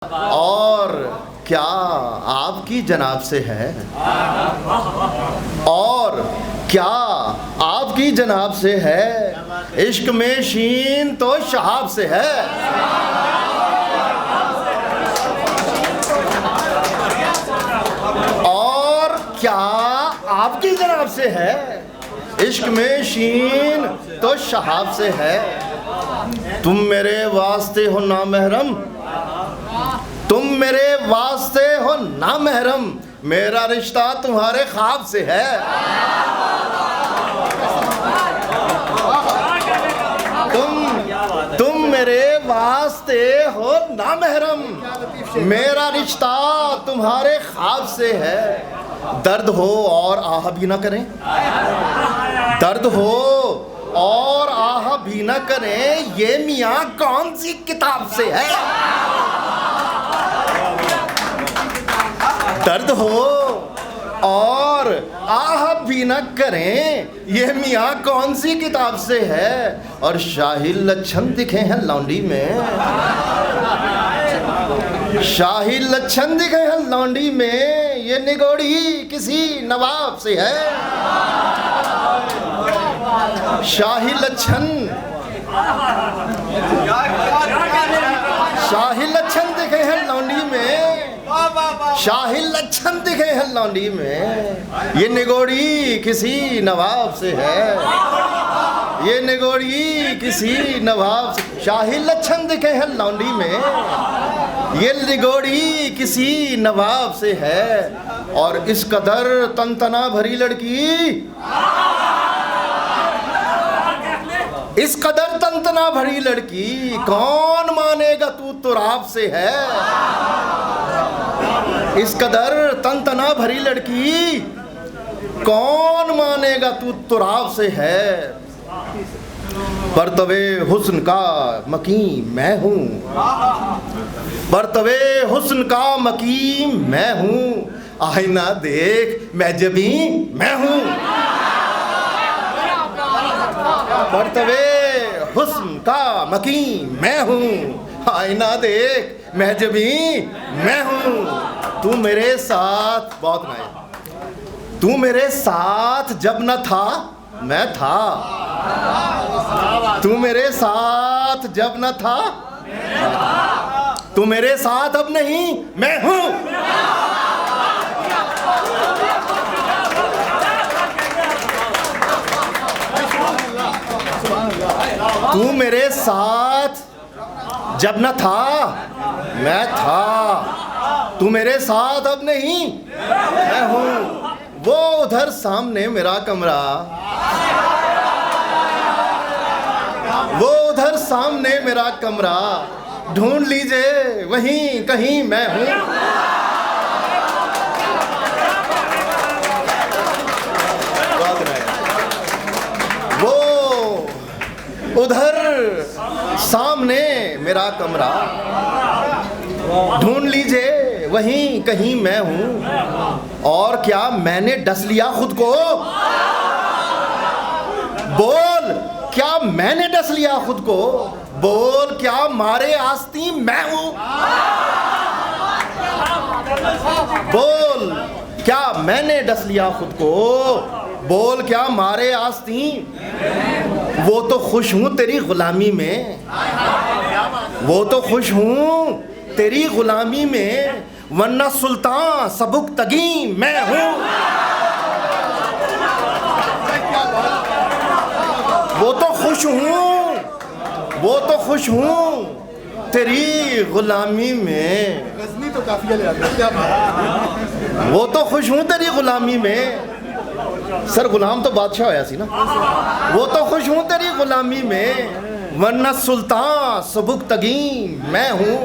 और क्या आपकी जनाब से है? और क्या आपकी जनाब से है? इश्क में शीन तो शहाब से है। और क्या आपकी जनाब से है? इश्क में शीन तो शहाब से है। तुम मेरे वास्ते हो ना महरम, तुम मेरे वास्ते हो ना महरम, मेरा रिश्ता तुम्हारे ख्वाब से है। तुम मेरे वास्ते हो ना महरम, मेरा रिश्ता तुम्हारे ख्वाब से है। दर्द हो और आह भी ना करें, दर्द हो और आह भी ना करें, ये मियाँ कौन सी किताब से है? दर्द हो और आह भी न करें, ये मियाँ कौन सी किताब से है? और शाही लक्षण दिखे हैं लौंडी में, शाही लक्षण दिखे हैं लौंडी में, ये निगोड़ी किसी नवाब से है। शाही लक्षण, शाही लक्षण दिखे हैं लौंडी में, शाही लक्षण दिखे हैं लौंडी में, ये निगोड़ी किसी नवाब से है। ये निगोड़ी किसी नवाब से, शाही लक्षण दिखे हैं लौंडी में, ये निगोड़ी किसी नवाब से है। और इस कदर तनतना भरी लड़की, इस कदर तनतना भरी लड़की, कौन मानेगा तू तुराब से है। इस कदर तनतना भरी लड़की, कौन मानेगा तू तुराब से है। बरतवे हुस्न का मकीम मैं हूँ, बरतवे हुस्न का मकीम मैं हूँ, आईना देख मैं जबी मैं हूँ। बरतवे हुस्न का मकीम मैं हूँ, आईना देख मैं जबी मैं हूँ। तू मेरे साथ, बहुत नए, तू मेरे साथ जब न था मैं था, तू मेरे साथ जब न था, तू मेरे साथ अब नहीं मैं हूँ। तू मेरे साथ जब न था मैं था, तू मेरे साथ अब नहीं मैं हूँ। वो उधर सामने मेरा कमरा, वो उधर सामने मेरा कमरा, ढूंढ लीजिए वहीं कहीं मैं हूँ। वो उधर सामने मेरा कमरा, ढूंढ लीजिए वहीं कहीं मैं हूँ। और क्या मैंने डस लिया खुद को? बोल क्या मैंने डस लिया खुद को? बोल क्या मारे आस्ती मैं हूँ? बोल क्या मैंने डस लिया खुद को? बोल क्या मारे आस्ती? वो तो खुश हूँ तेरी गुलामी में, वो तो खुश हूँ तेरी गुलामी में, वरना सुल्तान सबुक तगी मैं हूँ। वो तो खुश हूँ, वो तो खुश हूँ तेरी गुलामी में, गजनी तो काफिया ले आते हैं क्या? वो तो खुश हूँ तेरी गुलामी में। सर गुलाम तो बादशाह होया सी ना। वो तो खुश हूँ तेरी गुलामी में, वरना सुल्तान सबुक तगी मैं हूँ।